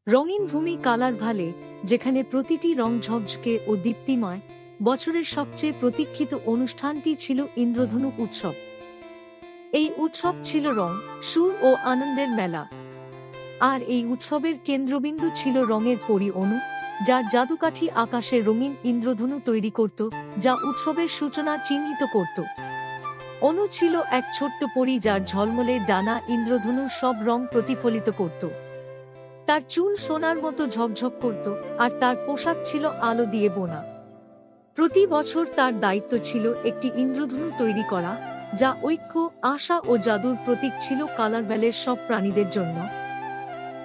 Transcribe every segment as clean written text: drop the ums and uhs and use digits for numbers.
রঙিন ভূমি colour valley, যেখানে প্রতিটি রং ঝকঝকে ও দীপ্তিময়। বছরের সবচেয়ে প্রতীক্ষিত অনুষ্ঠানটি ছিল ইন্দ্রধনু উৎসব। এই উৎসব ছিল রং, সুর ও আনন্দের মেলা। আর এই উৎসবের কেন্দ্রবিন্দু ছিল রঙের পরী অনু, যার জাদুকাঠি আকাশে রঙিন ইন্দ্রধনু তৈরি করত, যা উৎসবের সূচনা চিহ্নিত করত। অনু ছিল এক ছোট্ট পরী যার ঝলমলে ডানা ইন্দ্রধনুর সব রং প্রতিফলিত করত। তার চুল সোনার মতো ঝকঝক করত, আর তার পোশাক ছিল আলো দিয়ে বোনা। প্রতি বছর তার দায়িত্ব ছিল একটি ইন্দ্রধনু তৈরি করা, যা ঐক্য, আশা ও জাদুর প্রতীক ছিল কালারভ্যালির সব প্রাণীদের জন্য।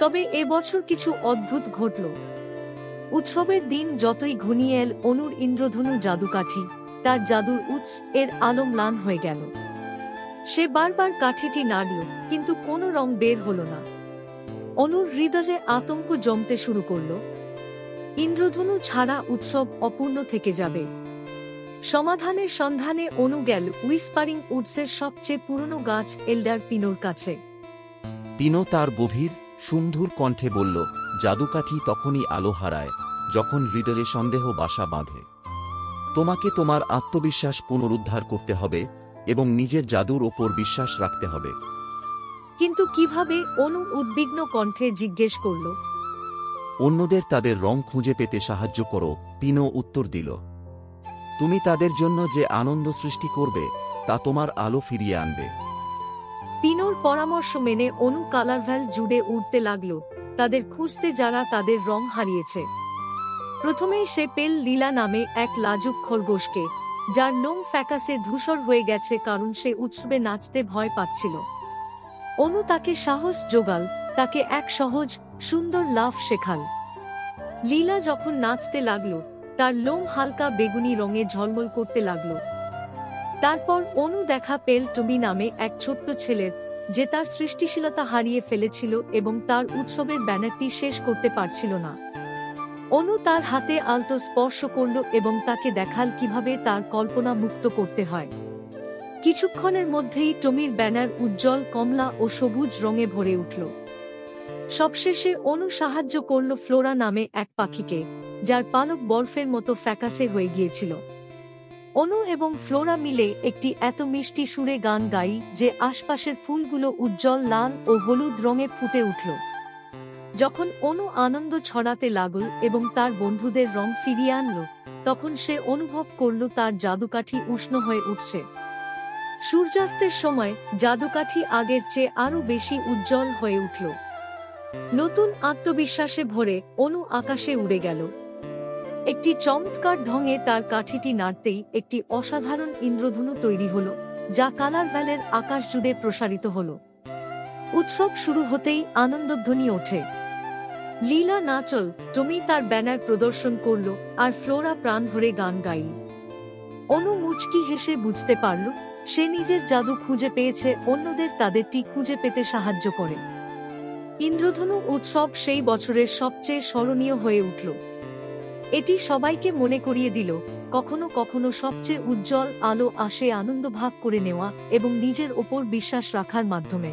তবে এবছর কিছু অদ্ভুত ঘটল। উৎসবের দিন যতই ঘনিয়ে এল, অনুর ইন্দ্রধনু জাদুকাঠি, তার জাদুর উৎস এর আলো ম্লান হয়ে গেল। সে বারবার কাঠিটি নাড়ল, কিন্তু কোনো রং বের হলো না। অনুর হৃদয়ে আতঙ্ক জমতে শুরু করল। ইন্দ্রধনু ছাড়া উৎসব অপূর্ণ থেকে যাবে। সমাধানের সন্ধানে অনু গেল উইসপারিং উডসের সবচেয়ে পুরনো গাছ এল্ডার পিনোর কাছে। পিনো তার গভীর, সুমধুর কণ্ঠে বলল, জাদুকাঠি তখনই আলো হারায় যখন হৃদয়ে সন্দেহ বাসা বাঁধে। তোমাকে তোমার আত্মবিশ্বাস পুনরুদ্ধার করতে হবে এবং নিজের জাদুর ওপর বিশ্বাস রাখতে হবে। কিন্তু কিভাবে? অনু উদ্বিগ্ন কণ্ঠে জিজ্ঞেস করল। অন্যদের তাদের রং খুঁজে পেতে সাহায্য করো, পিনো উত্তর দিল। তুমি তাদের জন্য যে আনন্দ সৃষ্টি করবে, তা তোমার আলো ফিরিয়ে আনবে। পিনোর পরামর্শ মেনে অনু কালারভ্যাল জুড়ে উঠতে লাগল, তাদের খুঁজতে যারা তাদের রং হারিয়েছে। প্রথমেই সে পেল লীলা নামে এক লাজুক খরগোশকে, যার লোম ফ্যাকাসে ধূসর হয়ে গেছে কারণ সে উৎসবে নাচতে ভয় পাচ্ছিল। অনু তাকে সাহস যোগাল, তাকে এক সহজ, সুন্দর লাফ শেখাল। লীলা যখন নাচতে লাগল, তার লোম হালকা বেগুনি রঙে ঝলমল করতে লাগল। তারপর অনু দেখা পেল টমি নামে এক ছোট্ট ছেলের, যে তার সৃষ্টিশীলতা হারিয়ে ফেলেছিল এবং তার উৎসবের ব্যানারটি শেষ করতে পারছিল না। অনু তার হাতে আলতো স্পর্শ করল এবং তাকে দেখাল কিভাবে তার কল্পনা মুক্ত করতে হয়। কিছুক্ষণের মধ্যেই টমির ব্যানার উজ্জ্বল কমলা ও সবুজ রঙে ভরে উঠল। সবশেষে অনু সাহায্য করল ফ্লোরা নামে এক পাখিকে, যার পালক বরফের মতো ফ্যাকাসে হয়ে গিয়েছিল। অনু এবং ফ্লোরা মিলে একটি এত মিষ্টি সুরে গান গাই যে আশপাশের ফুলগুলো উজ্জ্বল লাল ও হলুদ রঙে ফুটে উঠল। যখন অনু আনন্দ ছড়াতে লাগল এবং তার বন্ধুদের রং ফিরিয়ে আনল, তখন সে অনুভব করল তার জাদুকাঠি উষ্ণ হয়ে উঠছে। সূর্যাস্তের সময় জাদুকাঠি আগের চেয়ে আরও বেশি উজ্জ্বল হয়ে উঠল। নতুন আত্মবিশ্বাসে ভরে অনু আকাশে উড়ে গেল। একটি চমৎকার ঢঙে তার কাঠিটি নাড়তেই একটি অসাধারণ ইন্দ্রধনু তৈরি হল, যা কালারভ্যালের আকাশ জুড়ে প্রসারিত হল। উৎসব শুরু হতেই আনন্দধ্বনি ওঠে। লীলা নাচল, টমি তার ব্যানার প্রদর্শন করল, আর ফ্লোরা প্রাণ ভরে গান গাইল। অনু মুচকি হেসে বুঝতে পারল, সে নিজের জাদু খুঁজে পেয়েছে, অন্যদের তাদেরটি খুঁজে পেতে সাহায্য করে। ইন্দ্রধনু উৎসব সেই বছরের সবচেয়ে স্মরণীয় হয়ে উঠল। এটি সবাইকে মনে করিয়ে দিল, কখনো কখনো সবচেয়ে উজ্জ্বল আলো আসে আনন্দ ভাগ করে নেওয়া এবং নিজের ওপর বিশ্বাস রাখার মাধ্যমে।